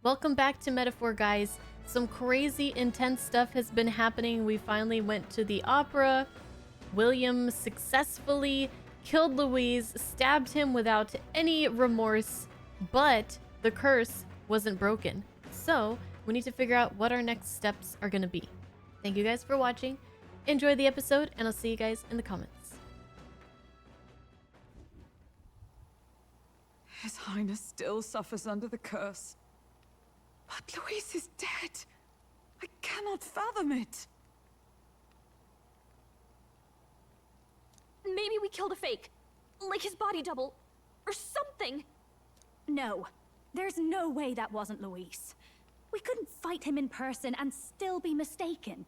Welcome back to Metaphor, guys. Some crazy intense stuff has been happening. We finally went to the opera. William successfully killed Louise, stabbed him without any remorse, but the curse wasn't broken. So we need to figure out what our next steps are going to be. Thank you guys for watching. Enjoy the episode, and I'll see you guys in the comments. His Highness still suffers under the curse. But Louise is dead. I cannot fathom it. Maybe we killed a fake. Like his body double. Or something. No. There's no way that wasn't Louise. We couldn't fight him in person and still be mistaken.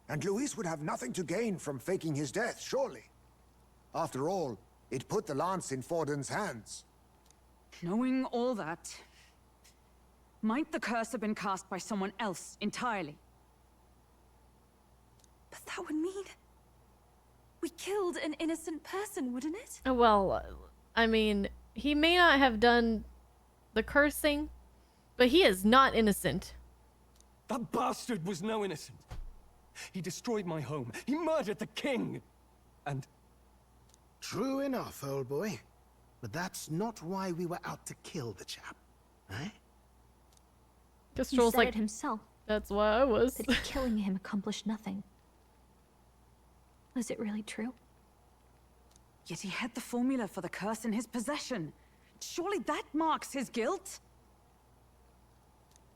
And Louise would have nothing to gain from faking his death, surely. After all, it put the lance in Forden's hands. Knowing all that, might the curse have been cast by someone else entirely? But that would mean we killed an innocent person, wouldn't it? Well, I mean, he may not have done the cursing, but he is not innocent. That bastard was no innocent. He destroyed my home. He murdered the king. And... True enough, old boy. But that's not why we were out to kill the chap, eh? Just He Joel's said like, it himself. that's why I was. That killing him accomplished nothing. Was it really true? Yet he had the formula for the curse in his possession. Surely that marks his guilt?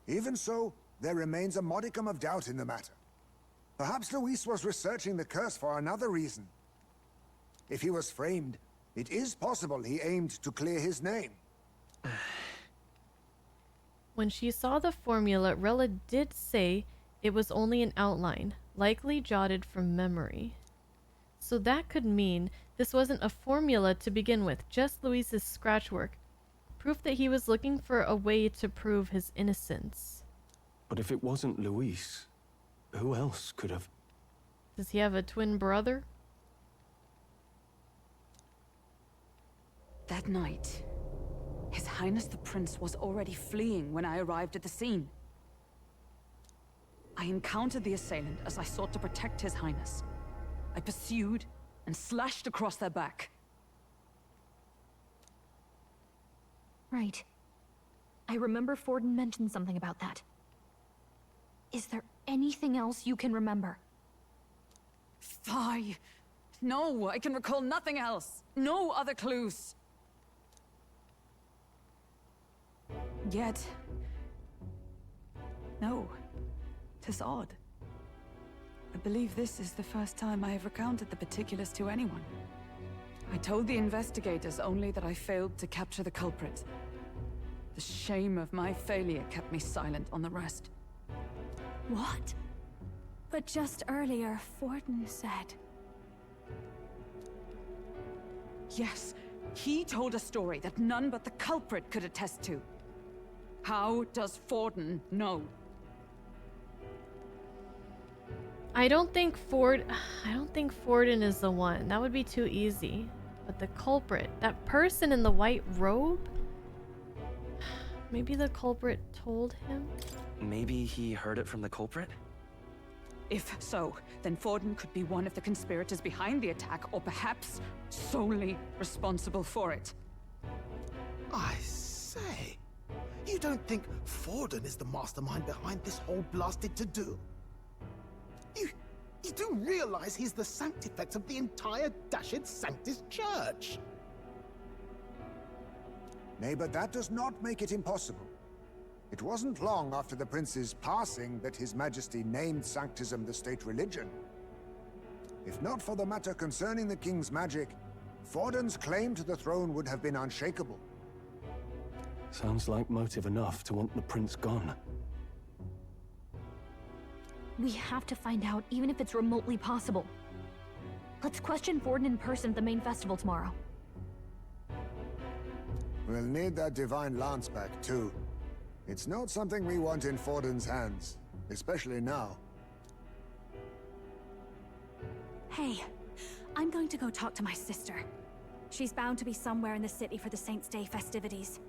Even so, there remains a modicum of doubt in the matter. Perhaps Louise was researching the curse for another reason. If he was framed, it is possible he aimed to clear his name. When she saw the formula, Rella did say it was only an outline, likely jotted from memory. So that could mean this wasn't a formula to begin with, just Louise's scratch work. Proof that he was looking for a way to prove his innocence. But if it wasn't Louise, who else could have... Does he have a twin brother? That night, His Highness the Prince was already fleeing when I arrived at the scene. I encountered the assailant as I sought to protect His Highness. I pursued and slashed across their back. Right. I remember Forden mentioned something about that. Is there anything else you can remember? Fie! No, I can recall nothing else. No other clues. Yet... no. 'Tis odd. I believe this is the first time I have recounted the particulars to anyone. I told the investigators only that I failed to capture the culprit. The shame of my failure kept me silent on the rest. What? But just earlier, Forden said... Yes, he told a story that none but the culprit could attest to. How does Forden know? I don't think Forden is the one. That would be too easy. But the culprit, that person in the white robe? Maybe the culprit told him? Maybe he heard it from the culprit? If so, then Forden could be one of the conspirators behind the attack, or perhaps solely responsible for it. I say, you don't think Forden is the mastermind behind this whole blasted to-do? You do realize he's the sanctifex of the entire Dashed Sanctus Church? Nay, but that does not make it impossible. It wasn't long after the prince's passing that His Majesty named Sanctism the state religion. If not for the matter concerning the king's magic, Forden's claim to the throne would have been unshakable. Sounds like motive enough to want the prince gone. We have to find out, even if it's remotely possible. Let's question Forden in person at the main festival tomorrow. We'll need that divine lance back, too. It's not something we want in Forden's hands, especially now. Hey, I'm going to go talk to my sister. She's bound to be somewhere in the city for the Saints' Day festivities.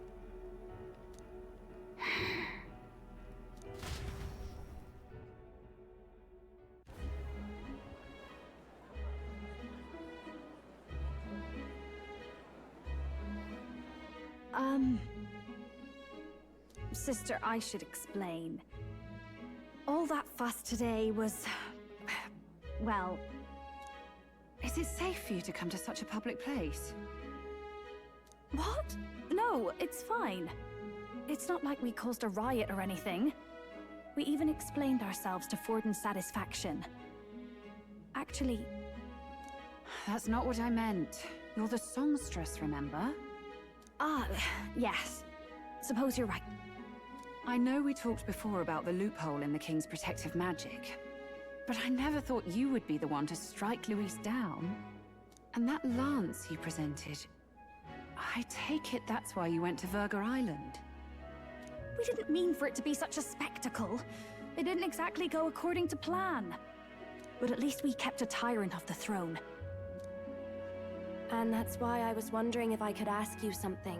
Sister, I should explain. All that fuss today was... well... Is it safe for you to come to such a public place? What? No, it's fine. It's not like we caused a riot or anything. We even explained ourselves to Forden's satisfaction. Actually... That's not what I meant. You're the songstress, remember? Ah, yes. Suppose you're right. I know we talked before about the loophole in the King's protective magic, but I never thought you would be the one to strike Luis down. And that lance you presented, I take it that's why you went to Verga Island. We didn't mean for it to be such a spectacle. It didn't exactly go according to plan. But at least we kept a tyrant off the throne. And that's why I was wondering if I could ask you something.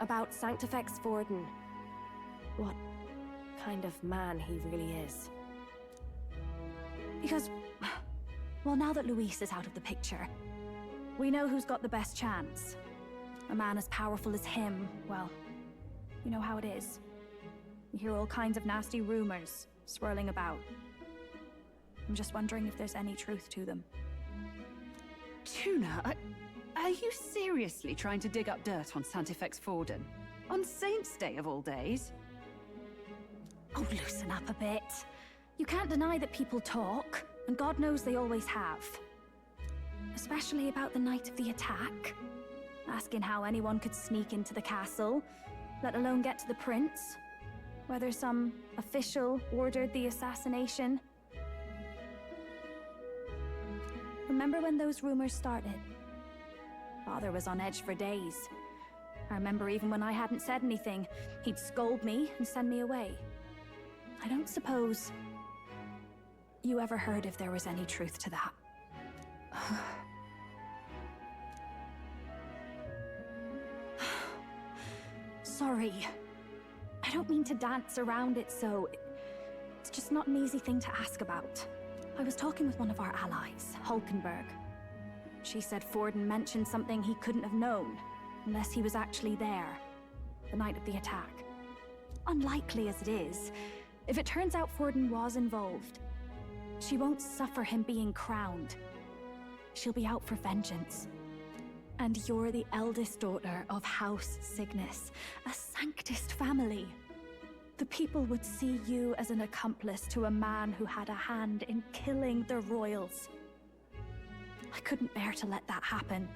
About Sanctifex Forden. What kind of man he really is. Because, well, now that Luis is out of the picture, we know who's got the best chance. A man as powerful as him, well, you know how it is. You hear all kinds of nasty rumors swirling about. I'm just wondering if there's any truth to them. Tuna, are you seriously trying to dig up dirt on Sanctifex Forden? On Saint's Day of all days? Oh, loosen up a bit. You can't deny that people talk, and God knows they always have. Especially about the night of the attack. Asking how anyone could sneak into the castle, let alone get to the prince. Whether some official ordered the assassination. Remember when those rumors started? Father was on edge for days. I remember even when I hadn't said anything, he'd scold me and send me away. I don't suppose you ever heard if there was any truth to that. Sorry. I don't mean to dance around it so... It's just not an easy thing to ask about. I was talking with one of our allies, Hulkenberg. She said Forden mentioned something he couldn't have known, unless he was actually there, the night of the attack. Unlikely as it is, if it turns out Forden was involved, she won't suffer him being crowned. She'll be out for vengeance. And you're the eldest daughter of House Cygnus, a Sanctist family. The people would see you as an accomplice to a man who had a hand in killing the royals. I couldn't bear to let that happen.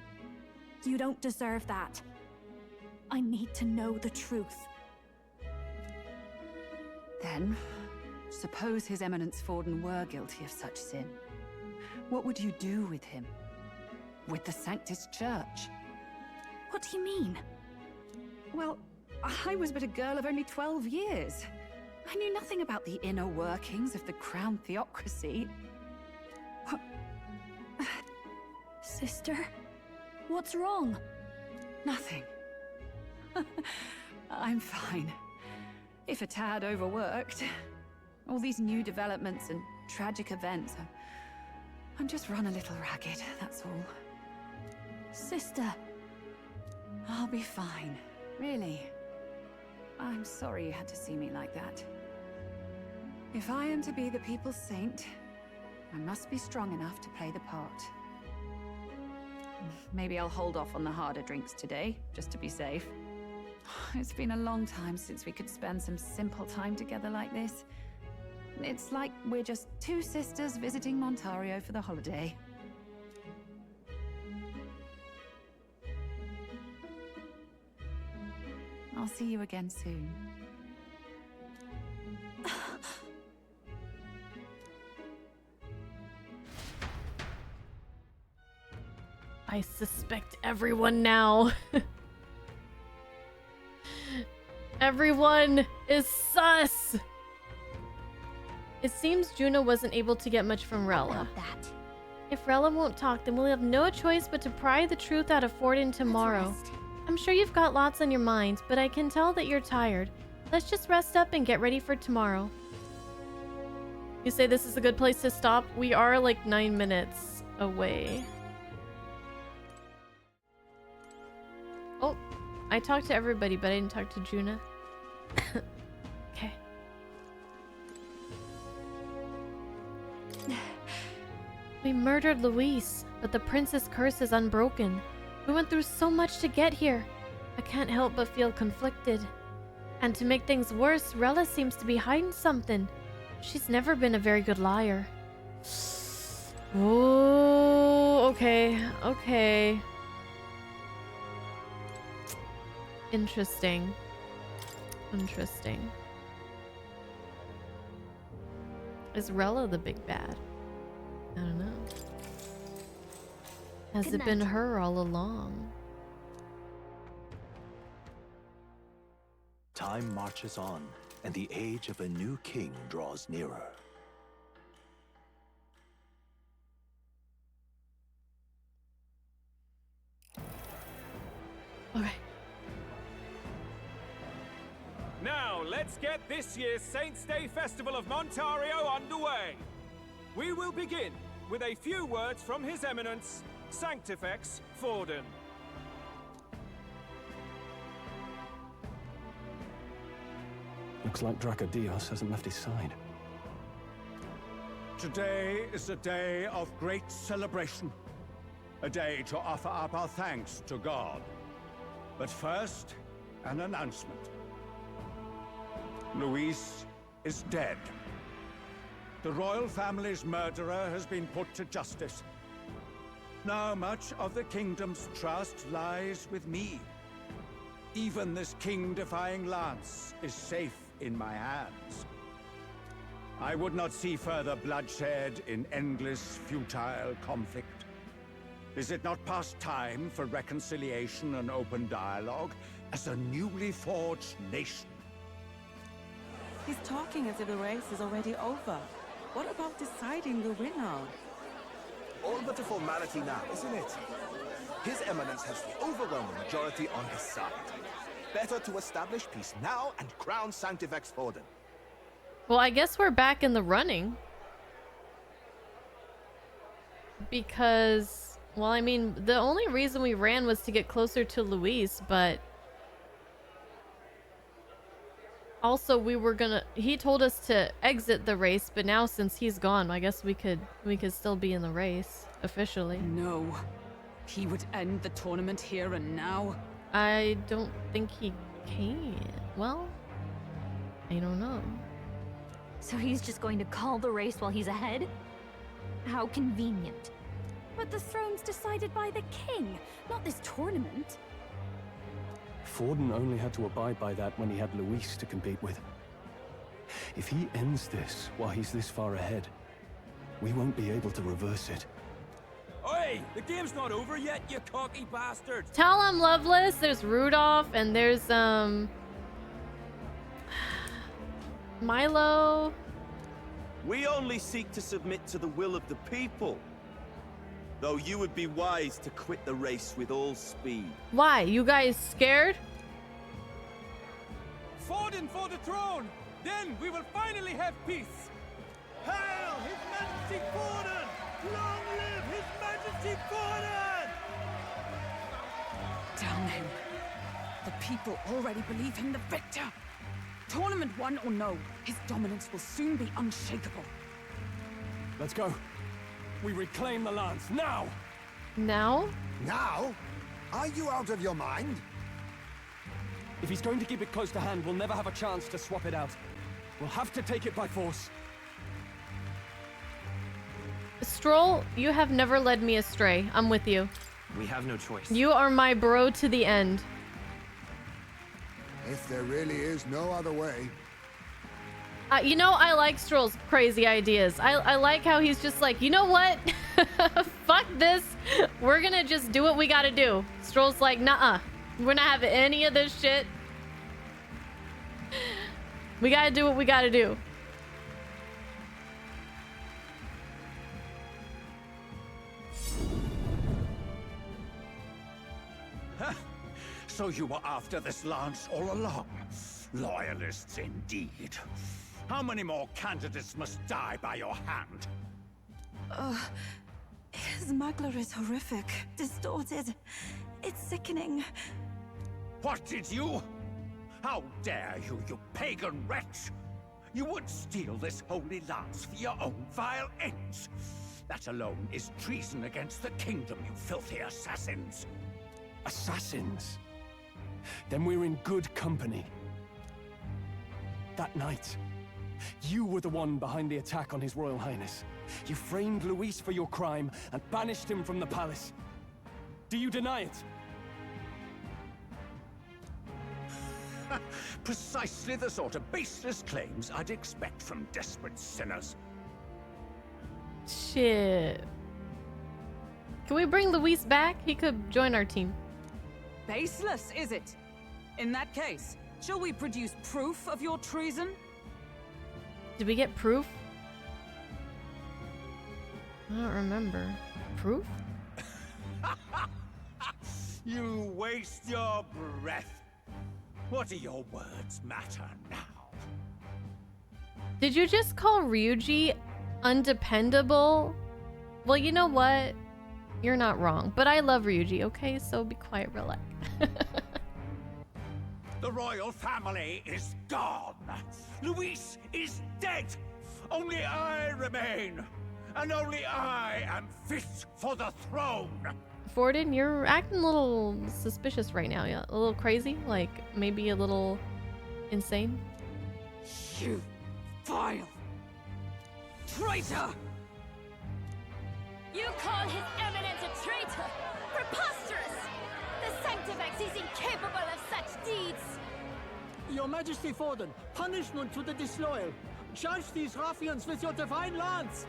You don't deserve that. I need to know the truth. Then, suppose His Eminence Forden were guilty of such sin. What would you do with him? With the Sanctist Church? What do you mean? Well, I was but a girl of only 12 years. I knew nothing about the inner workings of the crown theocracy. Sister? What's wrong? Nothing. I'm fine. If a tad overworked. All these new developments and tragic events. I'm just run a little ragged, that's all. Sister. I'll be fine. Really. I'm sorry you had to see me like that. If I am to be the people's saint, I must be strong enough to play the part. Maybe I'll hold off on the harder drinks today, just to be safe. It's been a long time since we could spend some simple time together like this. It's like we're just two sisters visiting Montario for the holiday. I'll see you again soon. I suspect everyone now. Everyone is sus! It seems Juno wasn't able to get much from Rella. If Rella won't talk, then we'll have no choice but to pry the truth out of Forden tomorrow. I'm sure you've got lots on your mind, but I can tell that you're tired. Let's just rest up and get ready for tomorrow. You say this is a good place to stop? We are like 9 minutes away. Oh, I talked to everybody, but I didn't talk to Juna. Okay. We murdered Luis, but the prince's curse is unbroken. We went through so much to get here. I can't help but feel conflicted. And to make things worse, Rella seems to be hiding something. She's never been a very good liar. Oh, okay. Okay. Interesting. Interesting. Is Rella the big bad? I don't know. Has Good it been night. her all along? Time marches on, and the age of a new king draws nearer. Okay. Now, let's get this year's Saints' Day Festival of Montario underway. We will begin with a few words from His Eminence, Sanctifex Forden. Looks like Dracodios hasn't left his side. Today is a day of great celebration. A day to offer up our thanks to God. But first, an announcement. Luis is dead. The royal family's murderer has been put to justice. Now much of the kingdom's trust lies with me. Even this king-defying lance is safe in my hands. I would not see further bloodshed in endless, futile conflict. Is it not past time for reconciliation and open dialogue as a newly forged nation? He's talking as if the race is already over. What about deciding the winner? All but a formality now, isn't it? His Eminence has the overwhelming majority on his side. Better to establish peace now and crown Sanctifex Forden. Well, I guess we're back in the running. Because, well, I mean, the only reason we ran was to get closer to Luis, but also we were gonna, he told us to exit the race, but now since he's gone, I guess we could still be in the race officially. No. He would end the tournament here and now. I don't think he can. Well, I don't know. So he's just going to call the race while he's ahead? How convenient. But the throne's decided by the king, not this tournament. Forden only had to abide by that when he had Luis to compete with. If he ends this while he's this far ahead, we won't be able to reverse it. Oi! The game's not over yet, you cocky bastard! Tell him, Loveless. There's Rudolph and there's Milo. We only seek to submit to the will of the people. Though you would be wise to quit the race with all speed. Why? You guys scared? Forden for the throne! Then we will finally have peace! Hail His Majesty Forden! Long live His Majesty Forden! Damn him. The people already believe him the victor. Tournament won or no, his dominance will soon be unshakable. Let's go. We reclaim the lance, now! Now? Now? Are you out of your mind? If he's going to keep it close to hand, we'll never have a chance to swap it out. We'll have to take it by force. Stroll, you have never led me astray. I'm with you. We have no choice. You are my bro to the end. If there really is no other way. You know, I like Stroll's crazy ideas. I like how he's just like, you know what? Fuck this. We're gonna just do what we gotta do. Stroll's like, nuh-uh. We're not having any of this shit. We gotta do what we gotta do. So you were after this lance all along? Loyalists indeed. How many more candidates must die by your hand? His magler is horrific, distorted. It's sickening. What did you? How dare you, you pagan wretch! You would steal this holy lance for your own vile ends. That alone is treason against the kingdom, you filthy assassins. Assassins? Then we're in good company. That night, you were the one behind the attack on His Royal Highness. You framed Luis for your crime and banished him from the palace. Do you deny it? Precisely the sort of baseless claims I'd expect from desperate sinners. Shit. Can we bring Luis back? He could join our team. Baseless, is it? In that case, shall we produce proof of your treason? Did we get proof? I don't remember. Proof? You waste your breath. What do your words matter now? Did you just call Ryuji undependable? Well, you know what? You're not wrong, but I love Ryuji, okay? So be quiet, relax. The royal family is gone. Luis is dead. Only I remain. And only I am fit for the throne. Forden, you're acting a little suspicious right now. Yeah, a little crazy, like maybe a little insane. You vile traitor! You call His Eminence a traitor? Preposterous! The Sanctifex is incapable of such deeds! Your Majesty Forden, punishment to the disloyal. Judge these ruffians with your divine lance!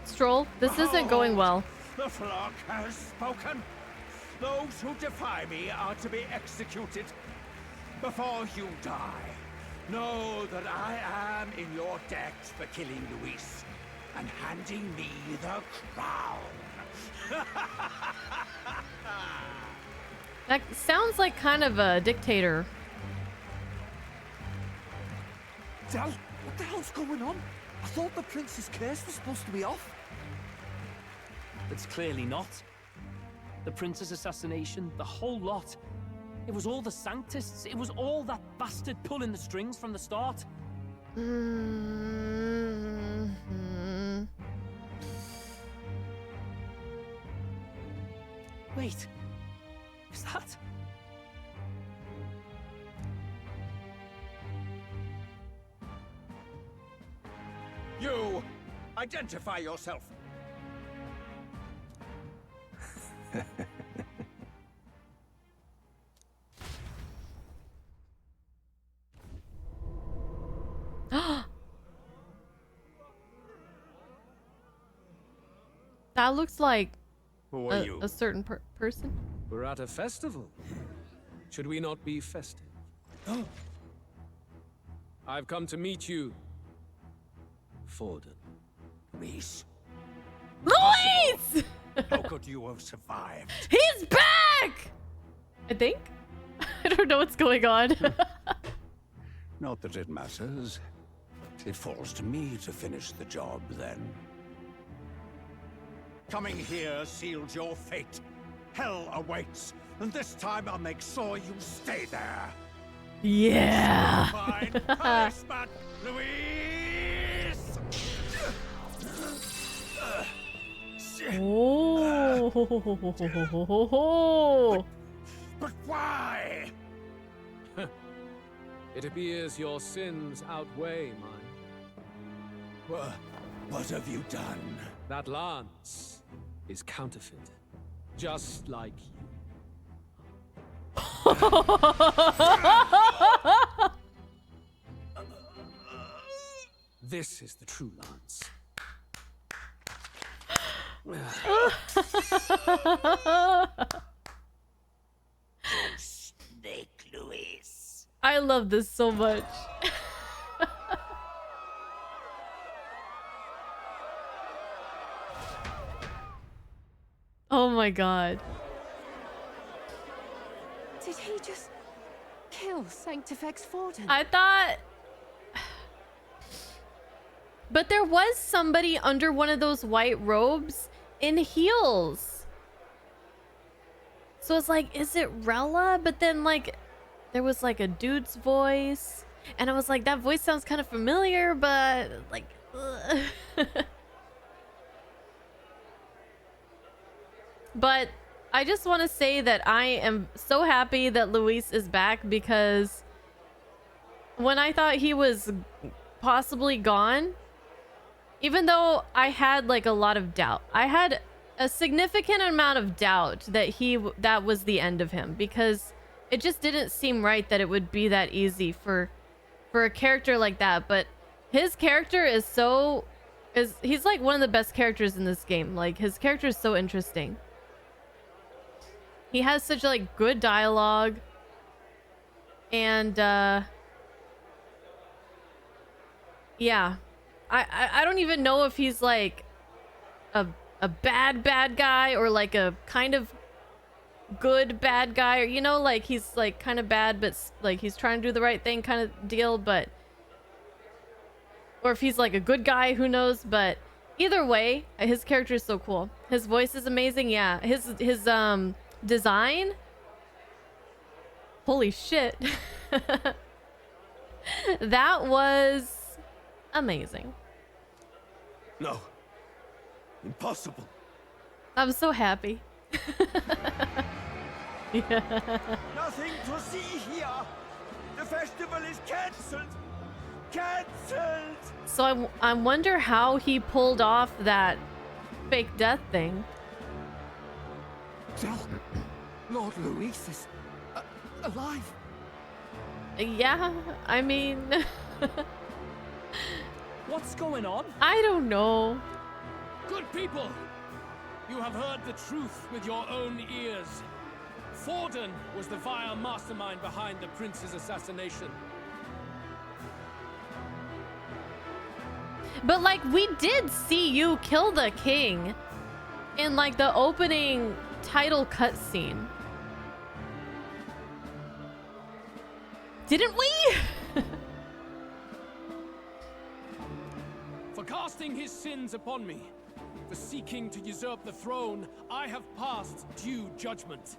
Stroll, this isn't going well. The flock has spoken. Those who defy me are to be executed. Before you die, know that I am in your debt for killing Luis and handing me the crown. That sounds like kind of a dictator. Del, what the hell's going on? I thought the prince's curse was supposed to be off. It's clearly not. The prince's assassination, the whole lot. It was all the Sanctists. It was all that bastard pulling the strings from the start. Wait, is that? You, identify yourself. That looks like Who are you? a certain person. We're at a festival. Should we not be festive? I've come to meet you, Forden. Luis. Luis! How could you have survived? He's back! I think. I don't know what's going on. Not that it matters. It falls to me to finish the job, then. Coming here sealed your fate. Hell awaits, and this time I'll make sure you stay there. Yeah. Fine punishment, Luis! Oh. But why? It appears your sins outweigh mine. What have you done? That lance is counterfeit, just like you. This is the true lance. Snake, Luis. I love this so much. Oh my god. Did he just kill Sanctifex Forden? I thought... But there was somebody under one of those white robes in heels. So it's like, is it Rella? But then like there was like a dude's voice, and I was like, that voice sounds kind of familiar, but like ugh. But I just want to say that I am so happy that Luis is back, because when I thought he was possibly gone, even though I had like a lot of doubt, I had a significant amount of doubt that that was the end of him, because it just didn't seem right that it would be that easy for a character like that. But his character is he's like one of the best characters in this game. Like, his character is so interesting. He has such like good dialogue, and yeah, I don't even know if he's like a bad guy, or like a kind of good bad guy, or you know, like he's like kind of bad but like he's trying to do the right thing kind of deal, but or if he's like a good guy, who knows. But either way, his character is so cool. His voice is amazing. Yeah, his design, holy shit. That was amazing. No. Impossible. I'm so happy. Yeah. Nothing to see here. The festival is cancelled. Cancelled. So I wonder how he pulled off that fake death thing. Lord Luis is alive. Yeah, I mean... What's going on? I don't know. Good people, you have heard the truth with your own ears. Forden was the vile mastermind behind the prince's assassination. But like, we did see you kill the king in like the opening title cutscene. Didn't we? For casting his sins upon me, for seeking to usurp the throne, I have passed due judgment.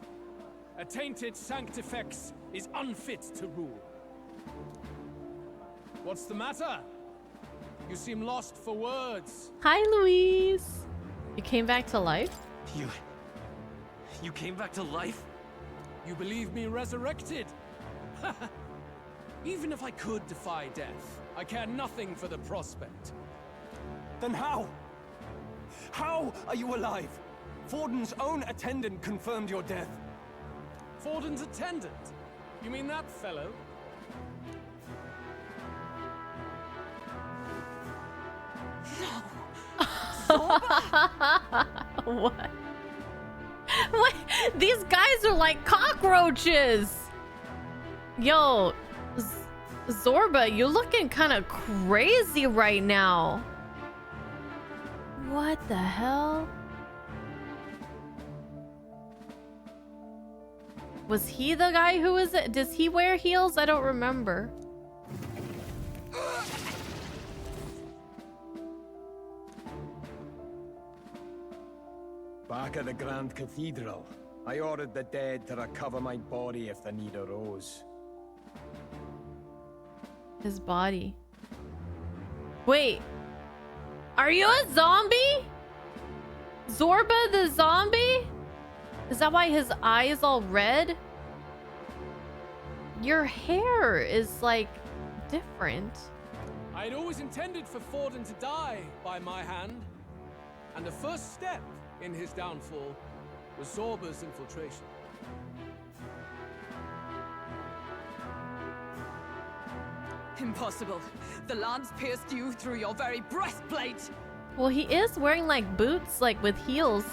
A tainted Sanctifex is unfit to rule. What's the matter? You seem lost for words. Hi, Louise. You came back to life? You came back to life? You believe me resurrected? Even if I could defy death, I care nothing for the prospect. Then how? How are you alive? Forden's own attendant confirmed your death. Forden's attendant? You mean that fellow? What? What? These guys are like cockroaches. Yo, Zorba, you're looking kind of crazy right now. What the hell? Was he the guy who was it? Does he wear heels? I don't remember. Back at the Grand Cathedral, I ordered the dead to recover my body if the need arose. His body. Wait. Are you a zombie? Zorba the zombie? Is that why his eye is all red? Your hair is like different. I had always intended for Forden to die by my hand, and the first step in his downfall was Zorba's infiltration. Impossible. The lance pierced you through your very breastplate. Well, he is wearing like boots, like with heels.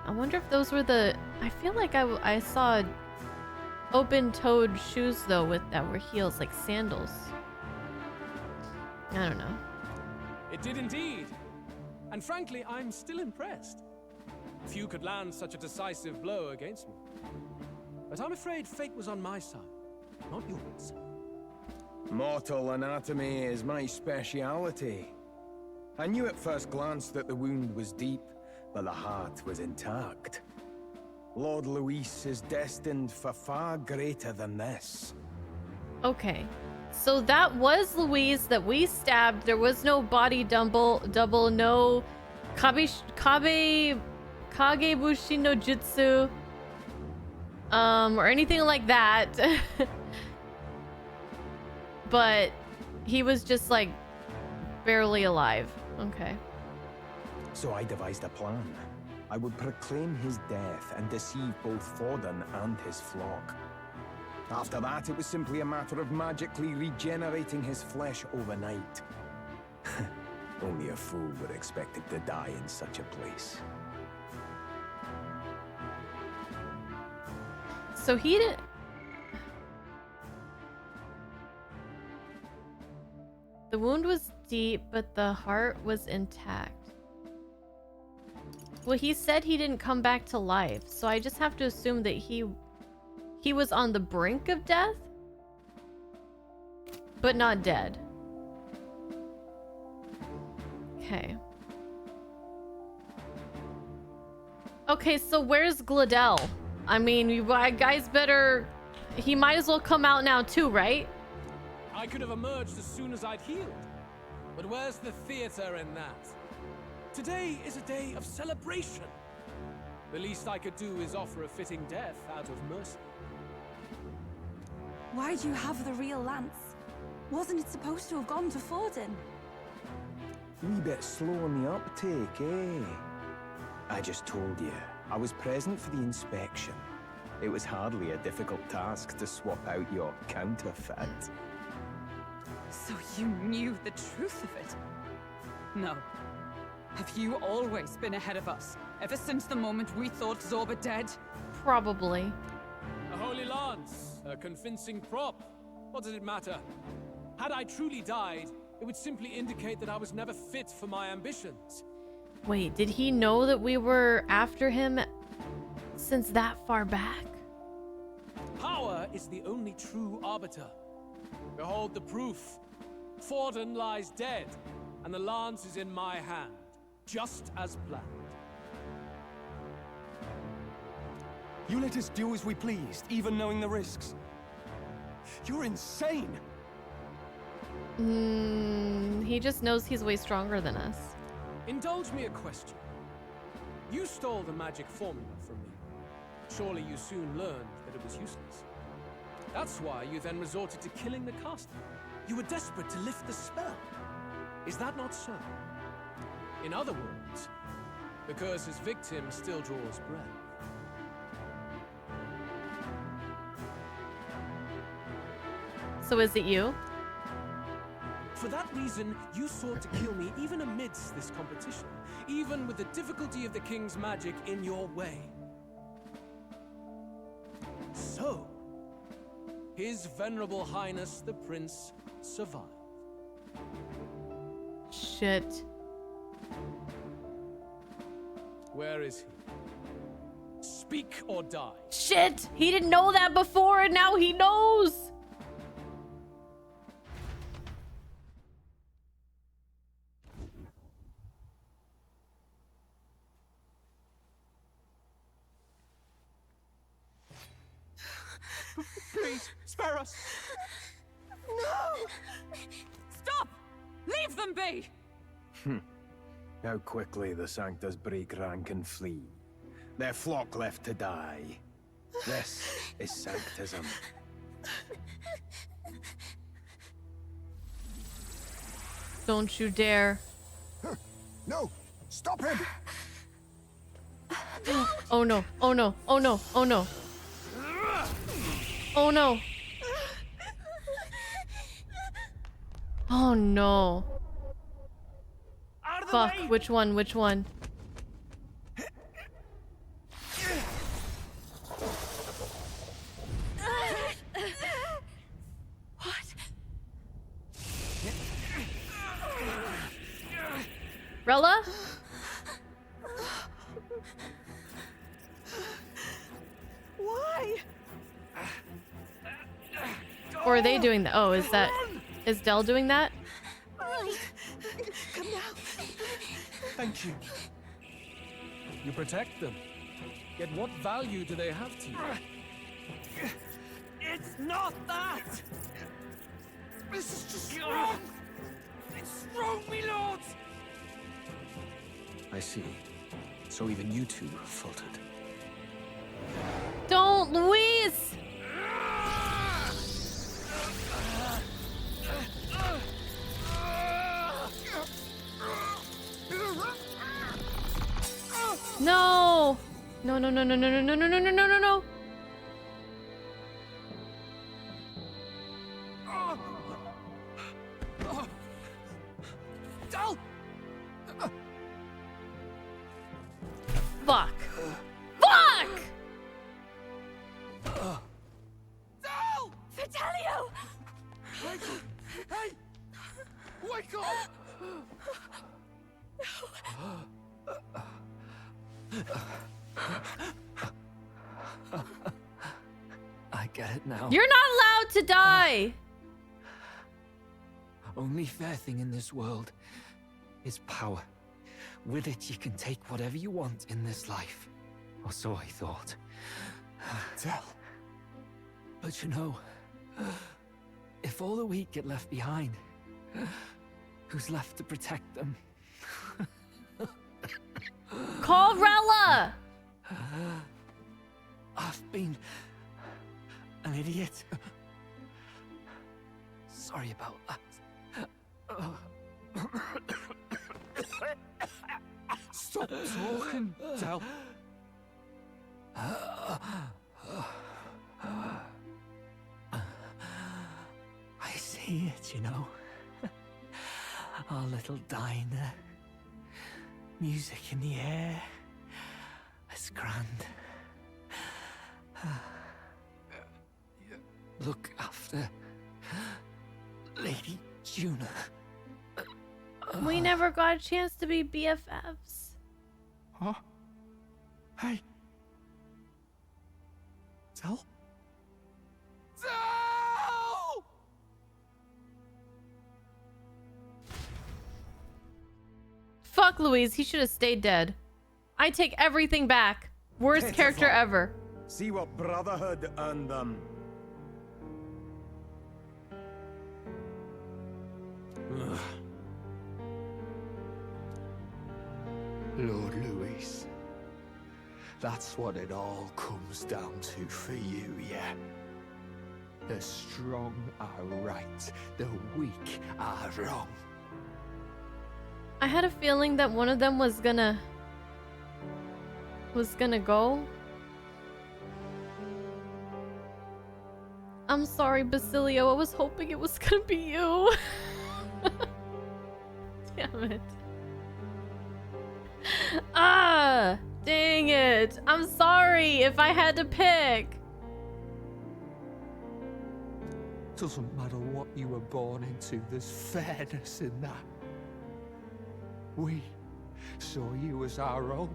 I wonder if those were the... I feel like I saw open-toed shoes though that were heels, like sandals. I don't know. It did indeed. And frankly, I'm still impressed. Few could land such a decisive blow against me. But I'm afraid fate was on my side, not yours. Mortal anatomy is my speciality. I knew at first glance that the wound was deep, but the heart was intact. Lord Luis is destined for far greater than this. Okay. So that was Louise that we stabbed. There was no body double, no kagebushi no jutsu, or anything like that. But he was just like barely alive. Okay. So I devised a plan. I would proclaim his death and deceive both Forden and his flock. After that, it was simply a matter of magically regenerating his flesh overnight. Only a fool would expect him to die in such a place. So he didn't... The wound was deep, but the heart was intact. Well, he said he didn't come back to life, so I just have to assume that he was on the brink of death, but not dead. Okay. Okay, so where's Gladell? I mean, you guys better... He might as well come out now too, right? I could have emerged as soon as I'd healed. But where's the theater in that? Today is a day of celebration. The least I could do is offer a fitting death out of mercy. Why'd you have the real lance? Wasn't it supposed to have gone to Forden? Wee bit slow on the uptake, eh? I just told you, I was present for the inspection. It was hardly a difficult task to swap out your counterfeit. So you knew the truth of it? No. Have you always been ahead of us? Ever since the moment we thought Zorba dead? Probably. A holy lance, a convincing prop. What does it matter? Had I truly died, it would simply indicate that I was never fit for my ambitions. Wait, did he know that we were after him since that far back? Power is the only true arbiter. Behold the proof. Forden lies dead, and the lance is in my hand, just as planned. You let us do as we pleased, even knowing the risks. You're insane! He just knows he's way stronger than us. Indulge me a question. You stole the magic formula from me. Surely you soon learned that it was useless. That's why you then resorted to killing the caster. You were desperate to lift the spell. Is that not so? In other words, the curse's victim still draws breath. So is it you? For that reason, you sought to kill me even amidst this competition, even with the difficulty of the king's magic in your way. So, His Venerable Highness the Prince survived. Shit. Where is he? Speak or die. Shit! He didn't know that before, and now he knows! Please, spare us! No! Stop! Leave them be! How quickly the Sanctus break rank and flee. Their flock left to die. This is Sanctism. Don't you dare. No! Stop him! Oh no, oh no, oh no, oh no. Oh no. Oh no. Fuck, which one, which one? What? Rella? Why? Or are they doing that? Oh, is Del doing that? Come down. Thank you. You protect them. Yet what value do they have to you? It's not that! This is just wrong! It's wrong, me lords! I see. So even you two faltered. Don't, Luis! No! No, no, no, no, no, no, no, no, no, no, no, no. Fuck. Fuck! No! Fantazio! Hey! Wake up! I get it now. You're not allowed to die! Only fair thing in this world is power. With it, you can take whatever you want in this life. Or so I thought. Tell. But you know, if all the weak get left behind, who's left to protect them? Call Rella! I've been an idiot. Sorry about that. Stop talking, Del. I see it, you know. Our little diner. Music in the air. It's grand. Look after Lady Juna. We never got a chance to be BFFs. Huh? Hey. Del? Del! Fuck Louise, he should have stayed dead. I take everything back. Worst character ever. See what Brotherhood earned them. Lord Louis. That's what it all comes down to for you, yeah? The strong are right, the weak are wrong. I had a feeling that one of them was gonna go. I'm sorry, Basilio. I was hoping it was gonna be you. Damn it. Ah, dang it. I'm sorry if I had to pick. Doesn't matter what you were born into, there's fairness in that. We saw you as our hope.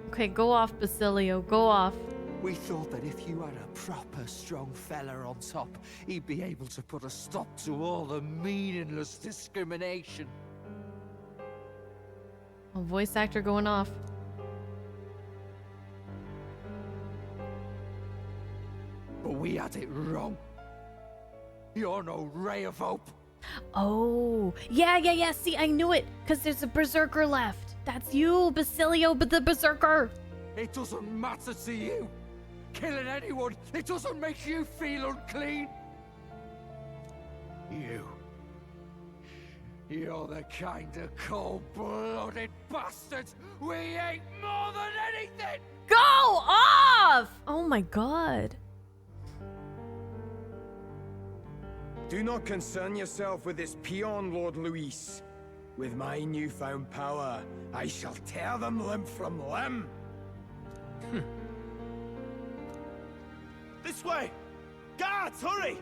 Okay, go off, Basilio. Go off. We thought that if you had a proper strong fella on top, he'd be able to put a stop to all the meaningless discrimination. A voice actor going off. But we had it wrong. You're no ray of hope. Oh, yeah. See, I knew it. Because there's a berserker left. That's you, Basilio, but the berserker. It doesn't matter to you. Killing anyone, it doesn't make you feel unclean. You're the kind of cold-blooded bastards we hate more than anything! Go off! Oh my god. Do not concern yourself with this peon, Lord Luis. With my newfound power, I shall tear them limb from limb. This way! Guards, hurry!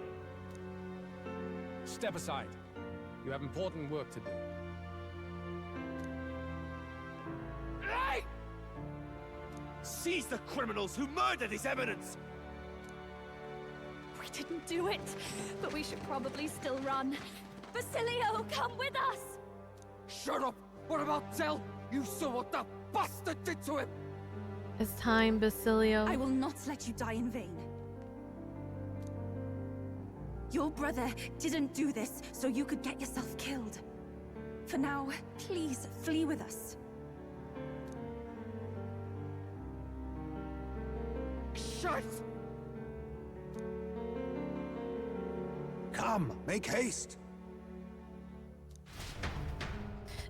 Step aside. You have important work to do. Hey! Seize the criminals who murdered His Eminence! We didn't do it, but we should probably still run. Basilio, come with us! Shut up! What about Del? You saw what that bastard did to him! It's time, Basilio. I will not let you die in vain. Your brother didn't do this so you could get yourself killed. For now, please flee with us. Shut! Come, make haste.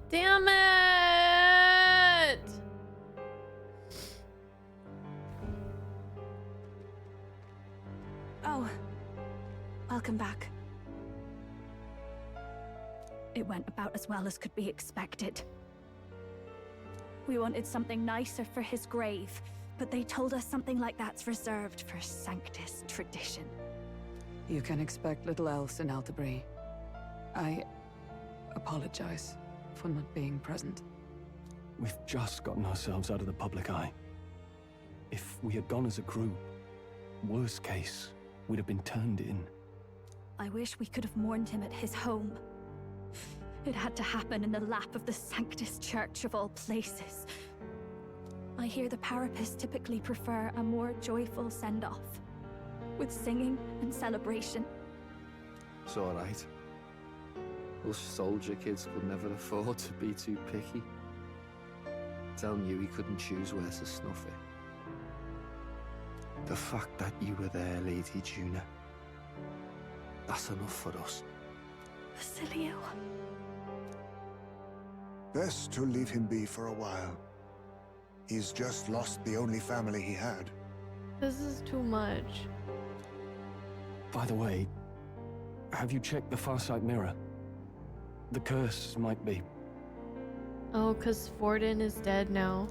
Damn it! Oh, welcome back. It went about as well as could be expected. We wanted something nicer for his grave, but they told us something like that's reserved for Sanctus tradition. You can expect little else in Altabri. I apologize for not being present. We've just gotten ourselves out of the public eye. If we had gone as a group, worst case, we'd have been turned in. I wish we could have mourned him at his home. It had to happen in the lap of the Sanctus Church of all places. I hear the Parapists typically prefer a more joyful send-off, with singing and celebration. It's alright. Us soldier kids could never afford to be too picky. Telling you he couldn't choose where to snuff it. The fact that you were there, Lady Juna, that's enough for us. Basilio. Best to leave him be for a while. He's just lost the only family he had. This is too much. By the way, have you checked the Farsight mirror? The curse might be. Oh, 'cause Forden is dead now.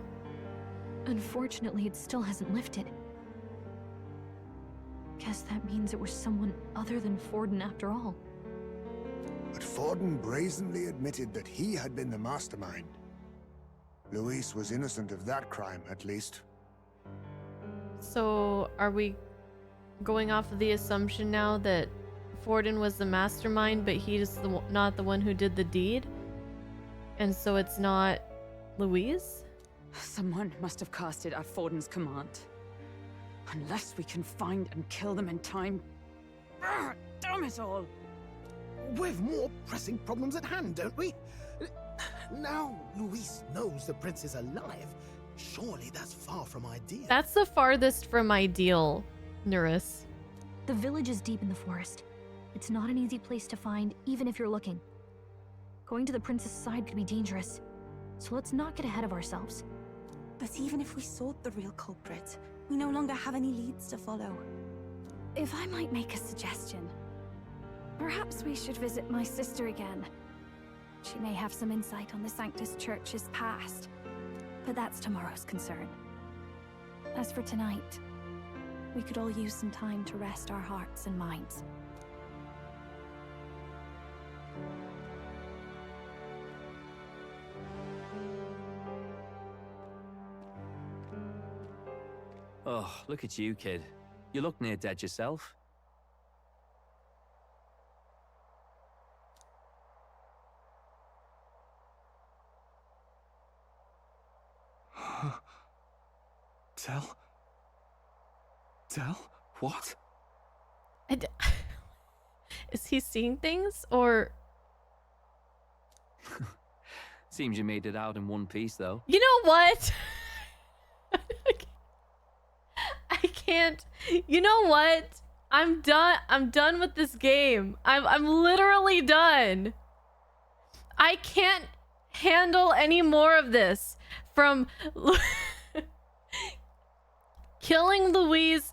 Unfortunately, it still hasn't lifted. Guess that means it was someone other than Forden after all. But Forden brazenly admitted that he had been the mastermind. Luis was innocent of that crime, at least. So, are we going off of the assumption now that Forden was the mastermind, but he's not the one who did the deed? And so it's not Luis? Someone must have cast it at Forden's command. Unless we can find and kill them in time. Damn it all! We've more pressing problems at hand, don't we? Now Luis knows the prince is alive. Surely that's far from ideal. That's the farthest from ideal, Nuris. The village is deep in the forest. It's not an easy place to find, even if you're looking. Going to the prince's side could be dangerous, so let's not get ahead of ourselves. But even if we sought the real culprit, we no longer have any leads to follow. If I might make a suggestion, perhaps we should visit my sister again. She may have some insight on the Sanctus Church's past, but that's tomorrow's concern. As for tonight, we could all use some time to rest our hearts and minds. Oh, look at you, kid. You look near dead yourself. Tell? What? Is he seeing things, or? Seems you made it out in one piece, though. You know what? I can't. You know what? I'm done. I'm done with this game. I'm literally done. I can't handle any more of this. From killing Louise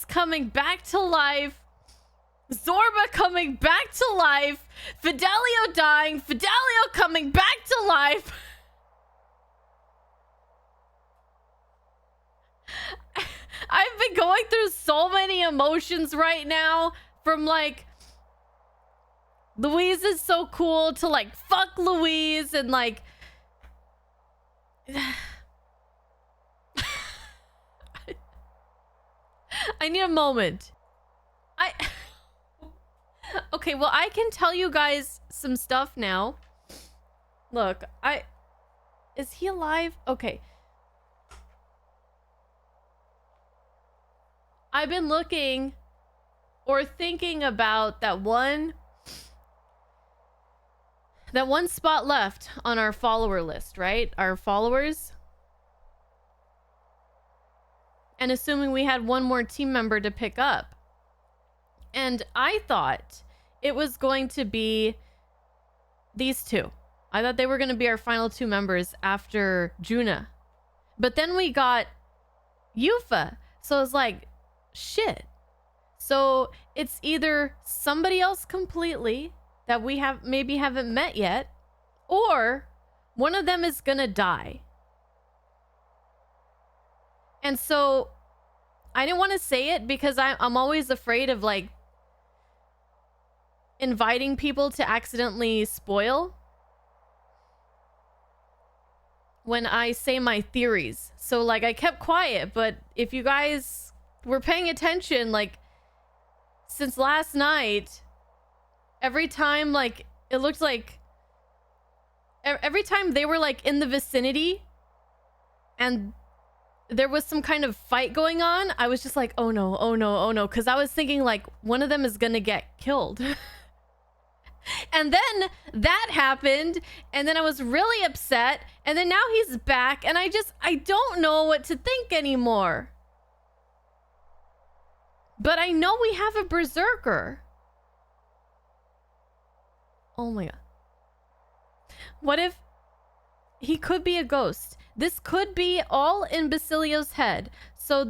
coming back to life, Zorba coming back to life, Fidelio dying, Fidelio coming back to life. I've been going through so many emotions right now, from like Louise is so cool to like fuck Louise, and like I need a moment. Okay, well, I can tell you guys some stuff now. Look, is he alive? Okay. I've been looking or thinking about that one spot left on our follower list, right? Our followers. And assuming we had one more team member to pick up. And I thought it was going to be these two. I thought they were going to be our final two members after Juna. But then we got Yufa. So I was like, shit. So it's either somebody else completely that we maybe haven't met yet, or one of them is gonna die. And so I didn't want to say it because I'm always afraid of like inviting people to accidentally spoil when I say my theories. So like I kept quiet, but if you guys were paying attention, like since last night, every time like it looked like every time they were like in the vicinity and there was some kind of fight going on, I was just like, oh no, oh no, oh no, because I was thinking like one of them is gonna get killed. And then that happened, and then I was really upset, and then now he's back, and I don't know what to think anymore. But I know we have a berserker. Oh my god. What if he could be a ghost? This could be all in Basilio's head. So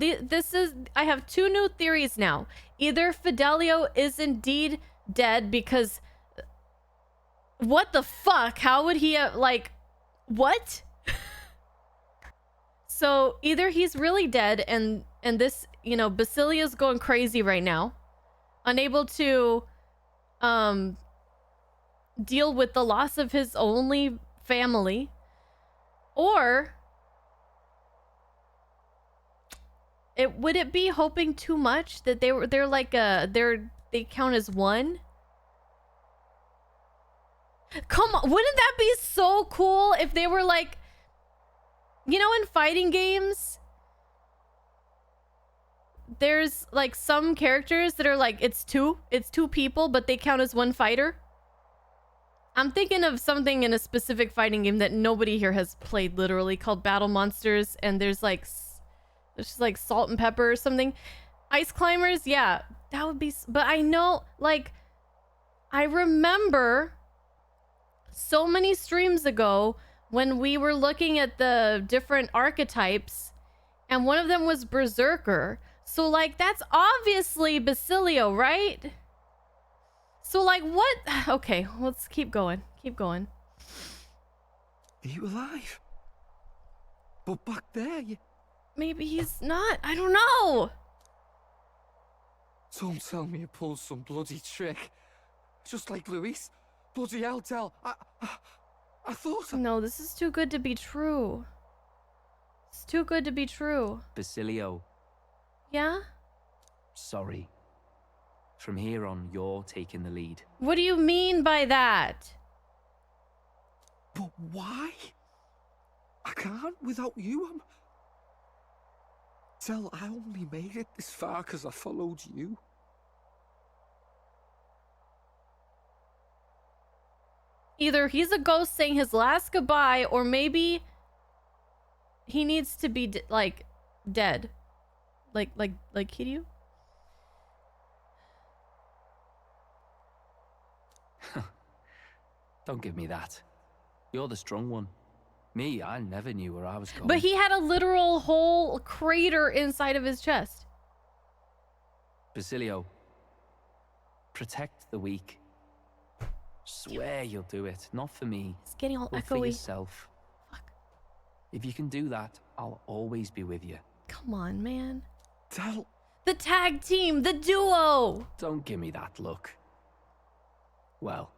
I have two new theories now. Either Fidelio is indeed dead because what the fuck? How would he like what? So either he's really dead and this, you know, Basilio's going crazy right now, unable to deal with the loss of his only family, or would it be hoping too much that they count as one? Come on, wouldn't that be so cool if they were like, you know, in fighting games, there's like some characters that are like, it's two people, but they count as one fighter. I'm thinking of something in a specific fighting game that nobody here has played, literally, called Battle Monsters, and there's just like Salt and Pepper or something. Ice Climbers, yeah, that would be, but I know, like, I remember so many streams ago when we were looking at the different archetypes, and one of them was Berserker. So, like, that's obviously Basilio, right? So, like, what? Okay, let's keep going. Keep going. Are you alive? But back there, you... Maybe he's not. I don't know. Don't tell me you pulled some bloody trick. Just like Luis. Bloody hell, Del. I thought... No, this is too good to be true. It's too good to be true. Basilio. Yeah? Sorry. From here on, you're taking the lead. What do you mean by that? But why? I can't without you. Del, I only made it this far because I followed you. Either he's a ghost saying his last goodbye, or maybe he needs to be like dead, like Kiryu. Don't give me that. You're the strong one. Me, I never knew where I was going. But he had a literal whole crater inside of his chest. Basilio, protect the weak. Swear you'll do it. Not for me. It's getting all but echoey. for yourself. Fuck. If you can do that, I'll always be with you. Come on, man. Del. The tag team, the duo. Don't give me that look. Well,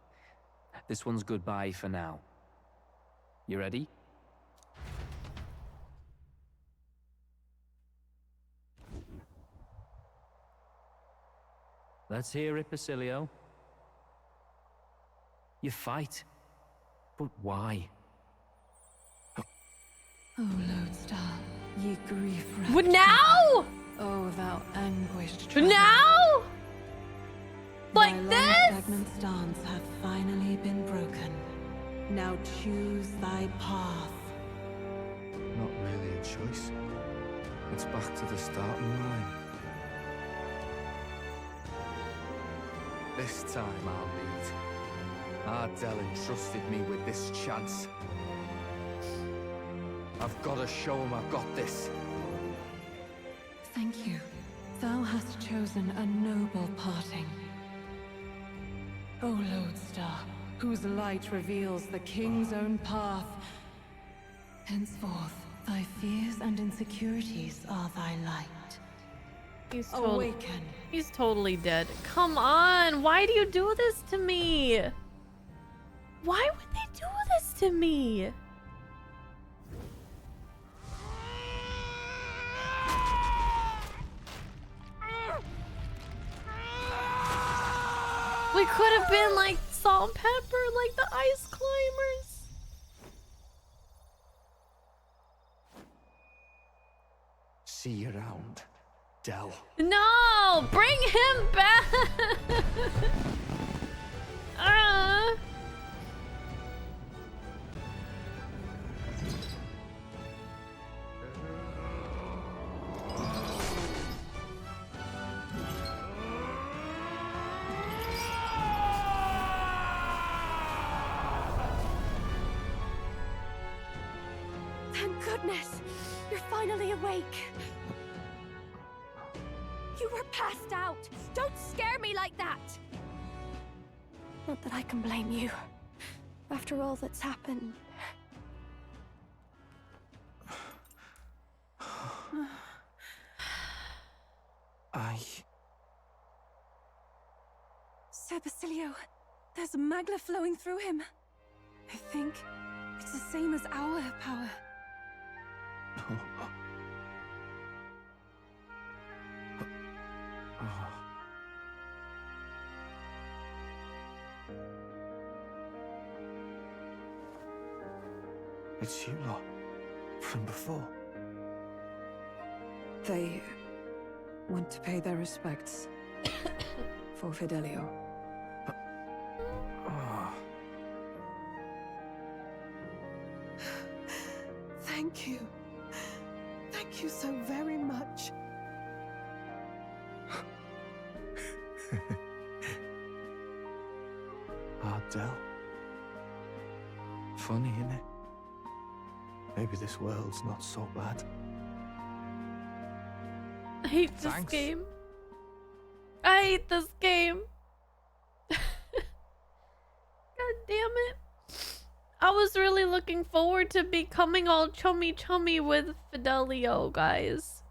this one's goodbye for now. You ready? Let's hear it, Basilio. You fight. But why? Oh, Lodestar, ye grief. What now? Oh, thou anguished Now? Like Thy this? long-stagnant stance hath finally been broken. Now choose thy path. Not really a choice. It's back to the starting line. This time I'll lead. Ardell entrusted me with this chance. I've got to show him I've got this. Thank you. Thou hast chosen a noble parting. O Lodestar, whose light reveals the king's own path. Henceforth, thy fears and insecurities are thy light. Awaken. He's totally dead. Come on! Why do you do this to me? Why would they do this to me? We could have been like Salt and Pepper, like the ice climbers. See you around, Dell. No! Bring him back! Thank goodness! You're finally awake! You were passed out! Don't scare me like that! Not that I can blame you. After all that's happened. Sir Basilio, there's magla flowing through him. I think it's the same as our power. It's you lot. From before. They want to pay their respects for Fidelio. Thank you. Thank you so very much. Ardell. Funny, innit? Maybe this world's not so bad. I hate this game. I hate this game. God damn it. I was really looking forward to becoming all chummy with Fidelio, guys.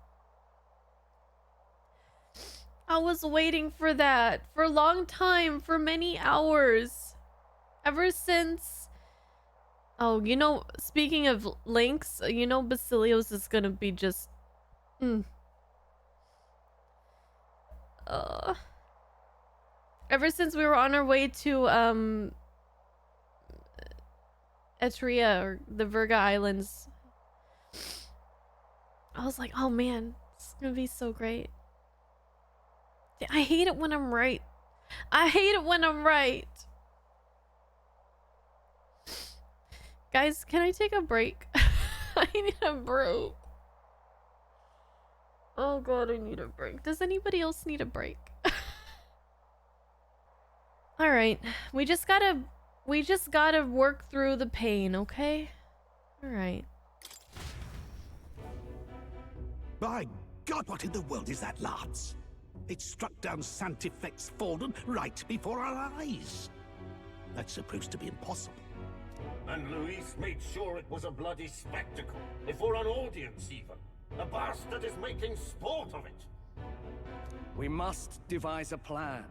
I was waiting for that for a long time, for many hours. Ever since... Oh, you know, speaking of links, you know Basilio's is gonna be just... Ever since we were on our way to, Etria, or the Virga Islands, I was like, oh man, it's gonna be so great. I hate it when I'm right. I hate it when I'm right. Guys, can I take a break? I need a break. Oh god, I need a break. Does anybody else need a break? Alright, we just gotta work through the pain, okay? Alright. By God, what in the world is that, lads? It struck down Santifex Forden right before our eyes. That's supposed to be impossible. And Luis made sure it was a bloody spectacle, before an audience even. The bastard is making sport of it. We must devise a plan.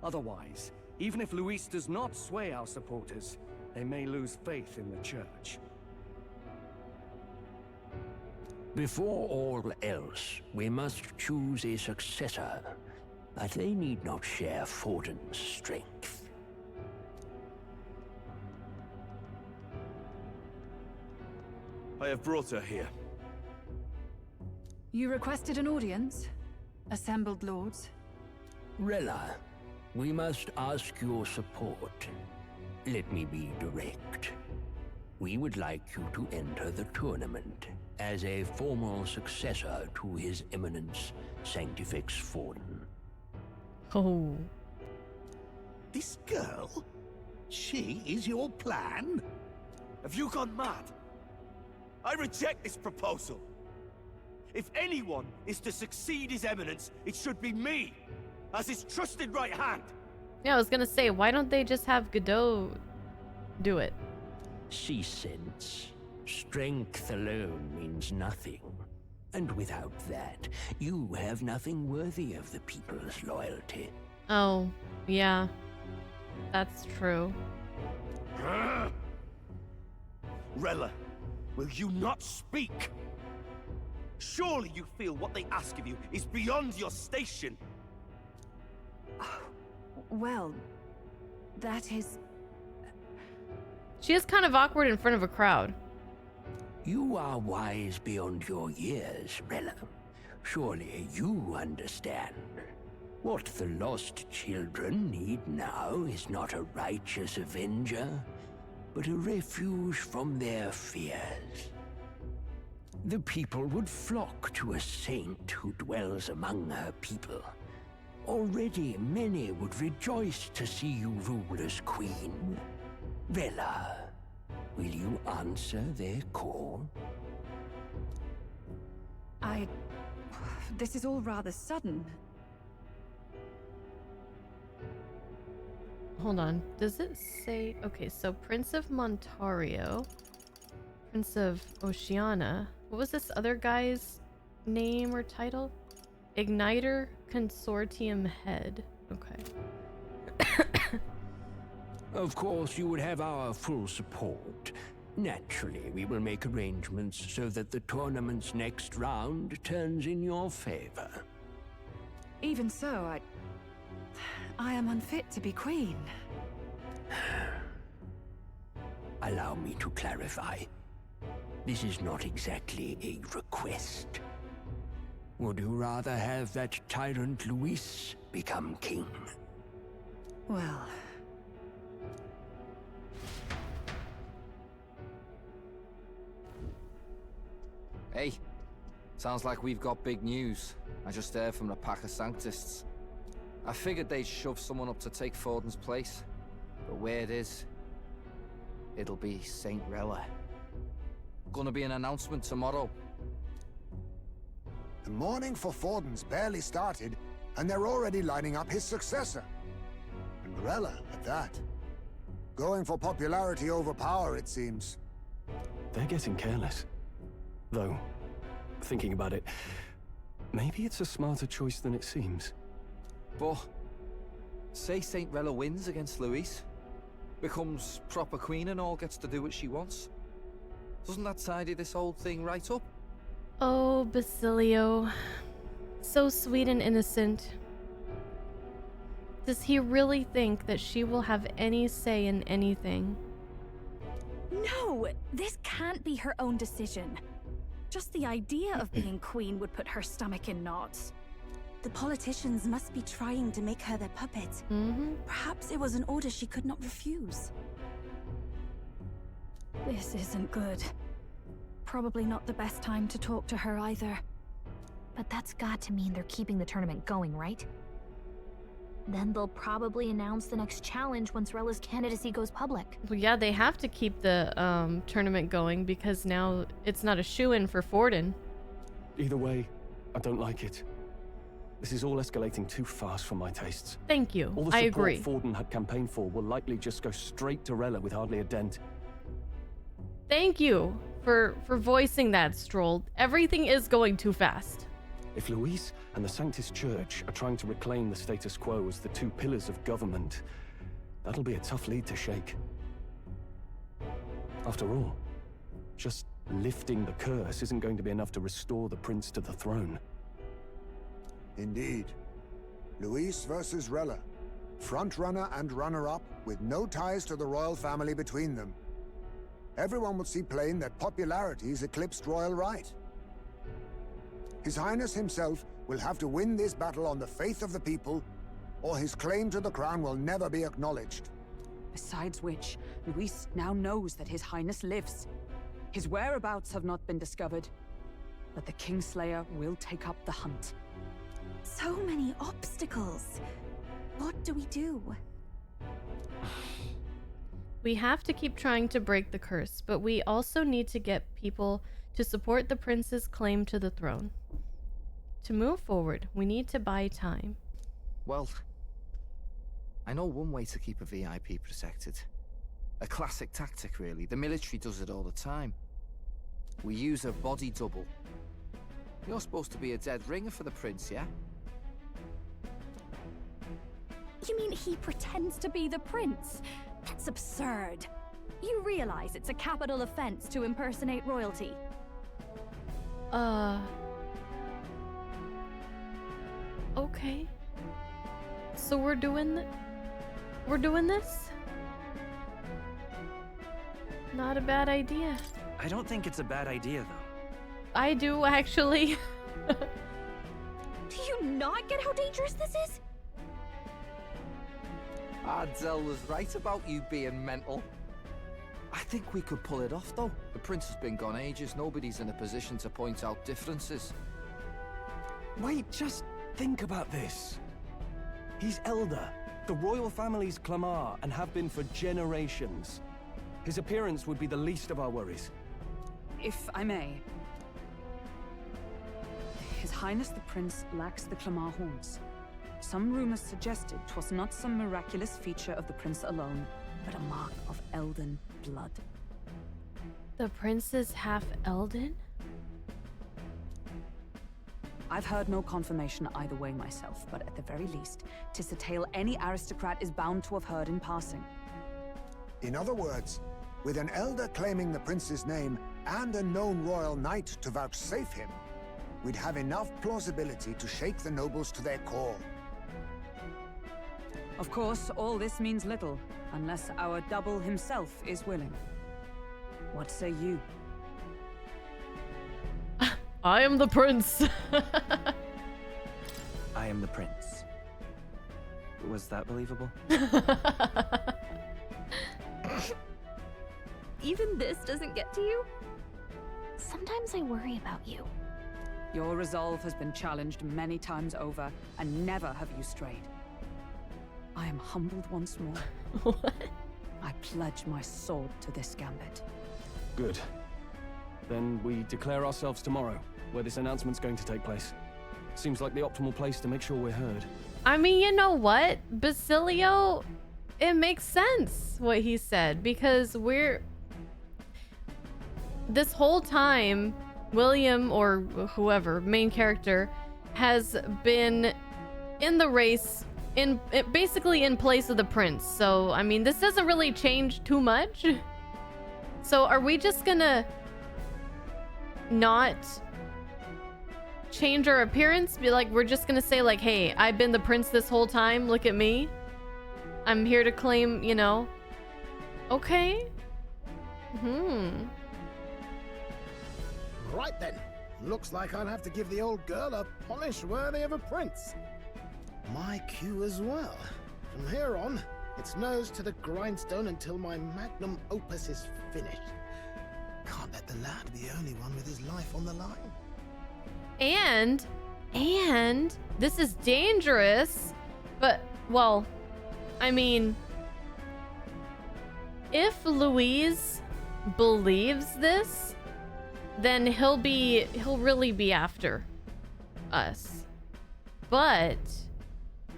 Otherwise, even if Luis does not sway our supporters, they may lose faith in the church. Before all else, we must choose a successor, but they need not share Forden's strength. I have brought her here. You requested an audience? Assembled lords? Rella, we must ask your support. Let me be direct. We would like you to enter the tournament as a formal successor to His Eminence Sanctifex Forden. Oh. This girl? She is your plan? Have you gone mad? I reject this proposal. If anyone is to succeed His Eminence, it should be me, as his trusted right hand. Yeah, I was gonna say, why don't they just have Godot do it? See sense. Strength alone means nothing. And without that, you have nothing worthy of the people's loyalty. Oh, yeah. That's true. Rella, will you not speak? Surely you feel what they ask of you is beyond your station. Well, that is... She is kind of awkward in front of a crowd. You are wise beyond your years, Rella. Surely you understand. What the lost children need now is not a righteous avenger, but a refuge from their fears. The people would flock to a saint who dwells among her people. Already many would rejoice to see you rule as queen. Rella, will you answer their call? This is all rather sudden. Hold on. Does it say... Okay, so Prince of Montario. Prince of Oceania. What was this other guy's name or title? Igniter Consortium Head. Okay. Of course, you would have our full support. Naturally, we will make arrangements so that the tournament's next round turns in your favor. Even so, I am unfit to be queen. Allow me to clarify. This is not exactly a request. Would you rather have that tyrant Luis become king? Well... Hey, sounds like we've got big news. I just heard from the pack of Sanctists. I figured they'd shove someone up to take Forden's place, but where it is, it'll be Saint Rella. Gonna be an announcement tomorrow. The mourning for Forden's barely started, and they're already lining up his successor. And Rella, at that. Going for popularity over power, it seems. They're getting careless. Though, thinking about it, maybe it's a smarter choice than it seems. But, say Saint Rella wins against Luis, becomes proper queen and all gets to do what she wants. Doesn't that tidy this whole thing right up? Oh, Basilio. So sweet and innocent. Does he really think that she will have any say in anything? No, this can't be her own decision. Just the idea of being queen would put her stomach in knots. The politicians must be trying to make her their puppet. Perhaps it was an order she could not refuse. This isn't good. Probably not the best time to talk to her either. But that's got to mean they're keeping the tournament going, right? Then they'll probably announce the next challenge once Rella's candidacy goes public. Well, yeah, they have to keep the tournament going because now it's not a shoo-in for Forden. Either way, I don't like it. This is all escalating too fast for my tastes. Thank you. All the I support agree. Forden had campaigned for will likely just go straight to Rella with hardly a dent. Thank you for voicing that, Stroll. Everything is going too fast. If Luis and the Sanctus Church are trying to reclaim the status quo as the two pillars of government, that'll be a tough lead to shake. After all, just lifting the curse isn't going to be enough to restore the prince to the throne. Indeed. Luis versus Rella. Frontrunner and runner-up with no ties to the royal family between them. Everyone will see plain that popularity's eclipsed royal right. His Highness himself will have to win this battle on the faith of the people, or his claim to the crown will never be acknowledged. Besides which, Luis now knows that His Highness lives. His whereabouts have not been discovered, but the Kingslayer will take up the hunt. So many obstacles. What do we do? We have to keep trying to break the curse, but we also need to get people to support the prince's claim to the throne. To move forward, we need to buy time. Well, I know one way to keep a VIP protected. A classic tactic, really. The military does it all the time. We use a body double. You're supposed to be a dead ringer for the prince, yeah? You mean he pretends to be the prince? That's absurd. You realize it's a capital offense to impersonate royalty? Okay. So we're doing this? Not a bad idea. I don't think it's a bad idea, though. I do, actually. Do you not get how dangerous this is? Ardell was right about you being mental. I think we could pull it off, though. The prince has been gone ages. Nobody's in a position to point out differences. Wait, just think about this. He's elder. The royal family's Clamar and have been for generations. His appearance would be the least of our worries. If I may. His Highness the Prince lacks the Clamar horns. Some rumors suggested 'twas not some miraculous feature of the prince alone, but a mark of Elden blood. The prince is half Elden? I've heard no confirmation either way myself, but at the very least, 'tis a tale any aristocrat is bound to have heard in passing. In other words, with an elder claiming the prince's name and a known royal knight to vouchsafe him, we'd have enough plausibility to shake the nobles to their core. Of course, all this means little, unless our double himself is willing. What say you? I am the prince. I am the prince. Was that believable? Even this doesn't get to you? Sometimes I worry about you. Your resolve has been challenged many times over, and never have you strayed. I am humbled once more. What? I pledge my sword to this gambit. Good. Then we declare ourselves tomorrow, where this announcement's going to take place. Seems like the optimal place to make sure we're heard. I mean, you know what? Basilio, it makes sense what he said, because this whole time, William, or whoever, main character, has been in the race, basically in place of the prince. So, I mean, this doesn't really change too much. So, are we just gonna not change our appearance? Be like, we're just gonna say like, hey, I've been the prince this whole time, look at me. I'm here to claim, you know. Okay. Right then. Looks like I'll have to give the old girl a polish worthy of a prince. My cue as well. From here on, it's nose to the grindstone until my magnum opus is finished. Can't let the lad be the only one with his life on the line. And this is dangerous, but, well, I mean, if Louise believes this, then he'll really be after us. But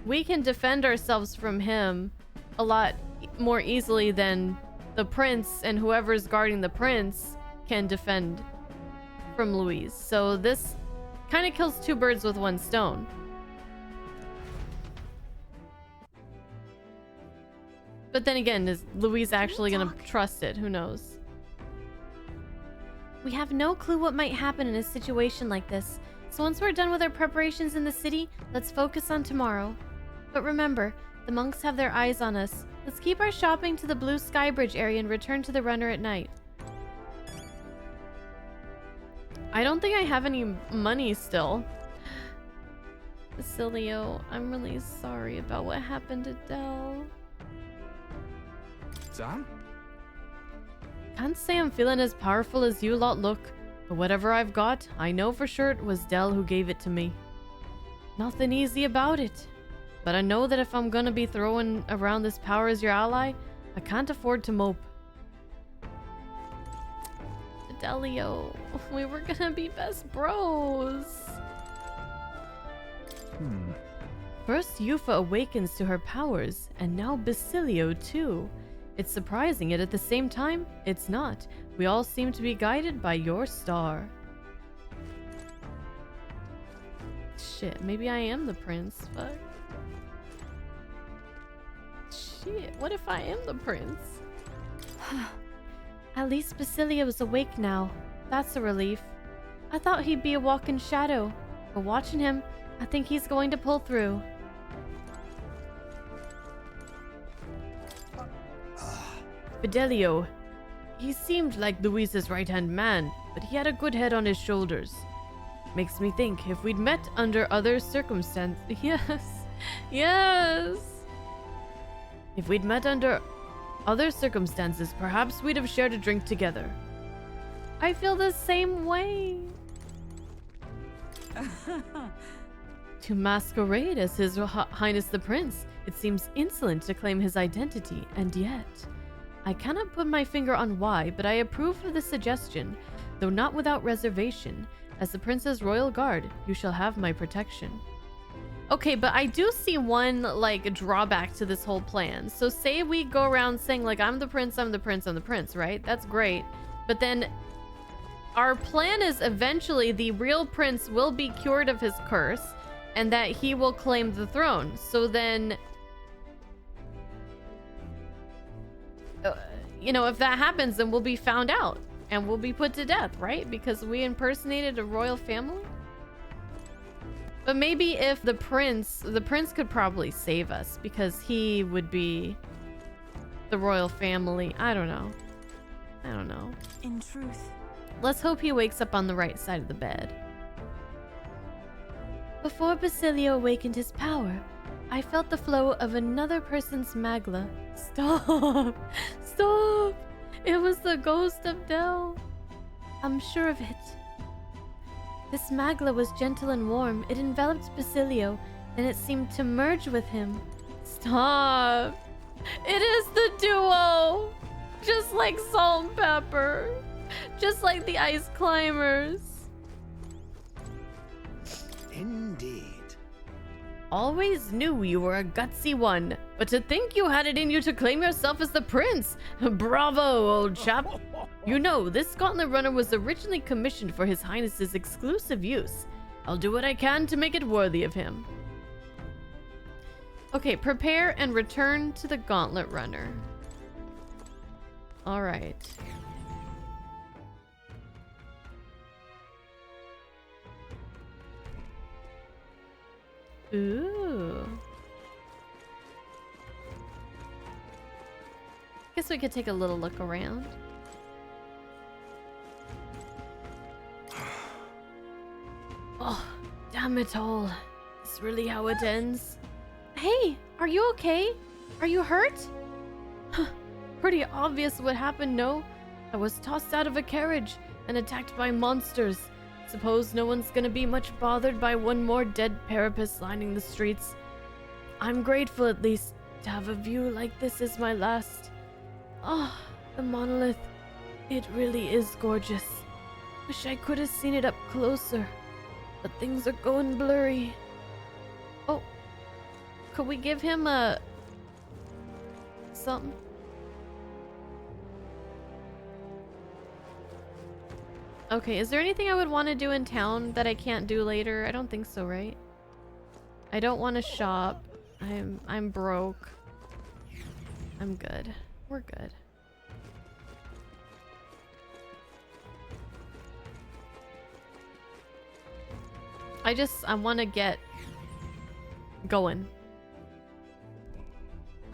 we can defend ourselves from him a lot more easily than the prince and whoever's guarding the prince can defend from Louise. So this kind of kills two birds with one stone. But then again, is Louise actually gonna trust it? Who knows? We have no clue what might happen in a situation like this. So once we're done with our preparations in the city, let's focus on tomorrow. But remember, the monks have their eyes on us. Let's keep our shopping to the Blue Sky Bridge area and return to the runner at night. I don't think I have any money still. Basilio, I'm really sorry about what happened to Del. Sam? Can't say I'm feeling as powerful as you lot look, but whatever I've got, I know for sure it was Del who gave it to me. Nothing easy about it, but I know that if I'm gonna be throwing around this power as your ally, I can't afford to mope. Delio, we were gonna be best bros. First Yufa awakens to her powers, and now Basilio too. It's surprising, yet at the same time, it's not. We all seem to be guided by your star. Shit, maybe I am the prince. Fuck. Shit, what if I am the prince? At least Basilio is awake now. That's a relief. I thought he'd be a walking shadow, but watching him, I think he's going to pull through. Fidelio. He seemed like Luis's right-hand man, but he had a good head on his shoulders. Makes me think if we'd met under other circumstances... Yes! If we'd met under other circumstances, perhaps we'd have shared a drink together. I feel the same way. To masquerade as His Highness the Prince, it seems insolent to claim his identity, and yet... I cannot put my finger on why, but I approve of the suggestion, though not without reservation. As the Prince's royal guard, you shall have my protection. Okay, but I do see one, like, drawback to this whole plan. So say we go around saying, like, I'm the prince, I'm the prince, I'm the prince, right? That's great. But then our plan is eventually the real prince will be cured of his curse and that he will claim the throne. So then... you know, if that happens, then we'll be found out and we'll be put to death, right? Because we impersonated a royal family. But maybe if the prince could probably save us because he would be the royal family. I don't know. In truth. Let's hope he wakes up on the right side of the bed. Before Basilio awakened his power, I felt the flow of another person's magla. Stop! Stop! It was the ghost of Del. I'm sure of it. This magla was gentle and warm. It enveloped Basilio, and it seemed to merge with him. Stop! It is the duo! Just like Salt and Pepper. Just like the Ice Climbers. Indeed. Always knew you were a gutsy one, but to think you had it in you to claim yourself as the prince. Bravo, old chap. You know, this gauntlet runner was originally commissioned for His Highness's exclusive use. I'll do what I can to make it worthy of him. Okay, prepare and return to the gauntlet runner. All right. Ooh. Guess we could take a little look around. Oh, damn it all. Is really how it ends? Hey, are you okay? Are you hurt? Pretty obvious what happened, no? I was tossed out of a carriage and attacked by monsters. Suppose no one's gonna be much bothered by one more dead carapace lining the streets. I'm grateful at least to have a view like this as my last. Ah, the monolith. It really is gorgeous. Wish I could have seen it up closer, but things are going blurry. Oh, could we give him a... something? Okay, is there anything I would want to do in town that I can't do later? I don't think so, right? I don't want to shop. I'm broke. I'm good. We're good. I want to get going.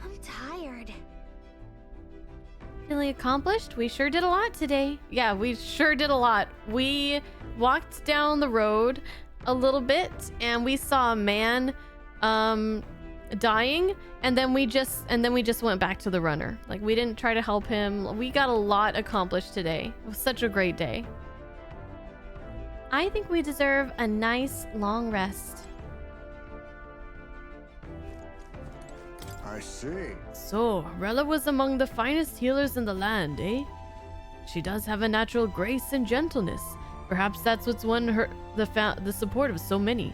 I'm tired. Feeling accomplished? We sure did a lot today. Yeah, we sure did a lot. We walked down the road a little bit and we saw a man dying, and then we just went back to the runner. Like, we didn't try to help him. We got a lot accomplished today. It was such a great day. I think we deserve a nice long rest. I see. So, Rella was among the finest healers in the land, eh? She does have a natural grace and gentleness. Perhaps that's what's won her the support of so many.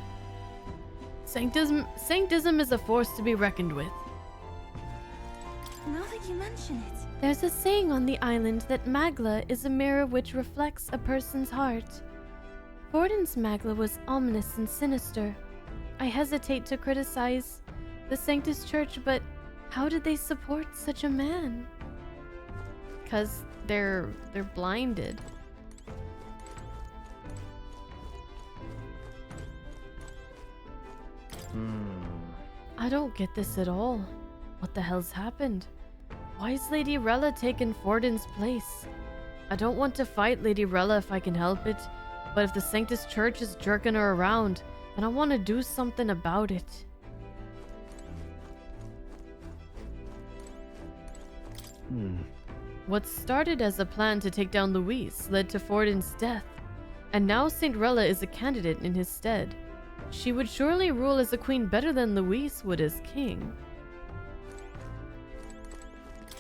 Sanctism is a force to be reckoned with. Now that you mention it. There's a saying on the island that Magla is a mirror which reflects a person's heart. Forden's Magla was ominous and sinister. I hesitate to criticize the Sanctus Church, but how did they support such a man? 'Cause they're blinded. I don't get this at all. What the hell's happened? Why is Lady Rella taking Forden's place? I don't want to fight Lady Rella if I can help it, but if the Sanctus Church is jerking her around, then I want to do something about it. What started as a plan to take down Louise led to Forden's death, and now Saint Rella is a candidate in his stead. She would surely rule as a queen better than Louise would as king.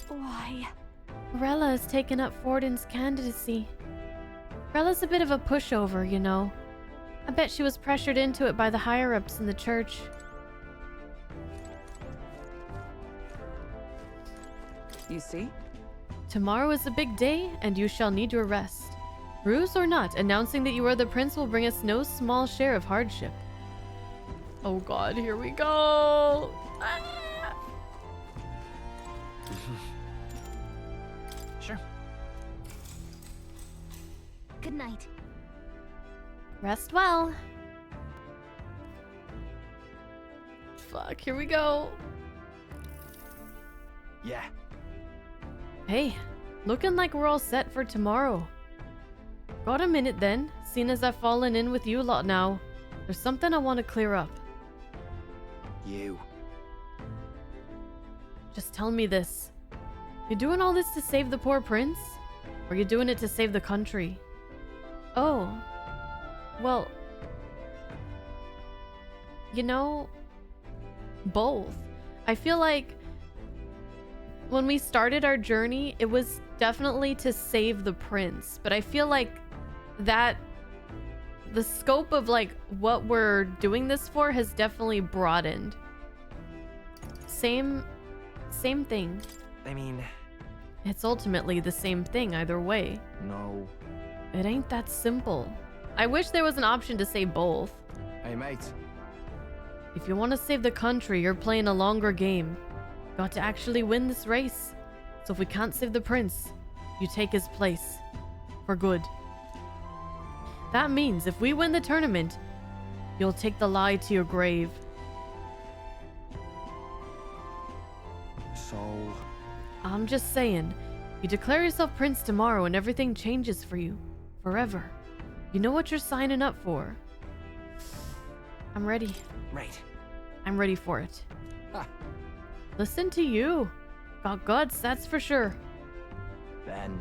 Why? Rella has taken up Forden's candidacy. Rella's a bit of a pushover, you know. I bet she was pressured into it by the higher-ups in the church. You see? Tomorrow is a big day, and you shall need your rest. Ruse or not, announcing that you are the prince will bring us no small share of hardship. Oh god, here we go! Ah! Sure. Good night. Rest well. Fuck, here we go. Yeah. Hey, looking like we're all set for tomorrow. Got a minute then, seeing as I've fallen in with you lot now. There's something I want to clear up. You. Just tell me this. You doing all this to save the poor prince? Or you doing it to save the country? Oh. Well. You know, both. I feel like when we started our journey, it was definitely to save the prince. But I feel like that the scope of like what we're doing this for has definitely broadened. Same thing. I mean, it's ultimately the same thing either way. No. It ain't that simple. I wish there was an option to say both. Hey, mate. If you want to save the country, you're playing a longer game. Got to actually win this race. So if we can't save the prince, you take his place. For good. That means if we win the tournament, you'll take the lie to your grave. So... I'm just saying, you declare yourself prince tomorrow and everything changes for you. Forever. You know what you're signing up for. I'm ready. Right. I'm ready for it. Ha. Listen to you. Got guts, that's for sure. Then...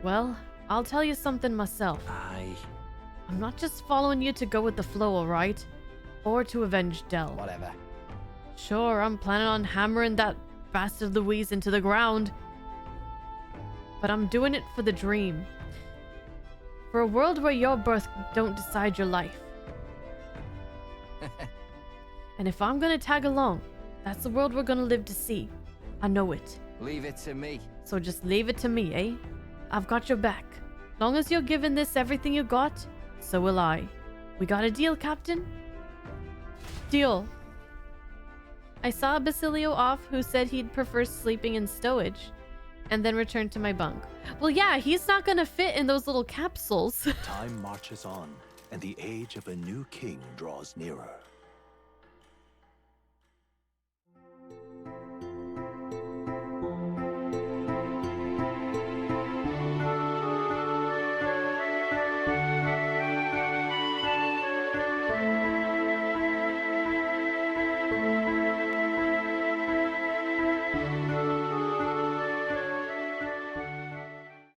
Well, I'll tell you something myself. I'm not just following you to go with the flow, alright? Or to avenge Del. Whatever. Sure, I'm planning on hammering that bastard Louise into the ground. But I'm doing it for the dream. For a world where your birth don't decide your life. And if I'm gonna tag along, that's the world we're gonna live to see. I know it. Leave it to me. So just leave it to me, eh? I've got your back. Long as you're giving this everything you got, so will I. We got a deal, Captain? Deal. I saw Basilio off, who said he'd prefer sleeping in stowage, and then returned to my bunk. Well, yeah, he's not gonna fit in those little capsules. Time marches on, and the age of a new king draws nearer.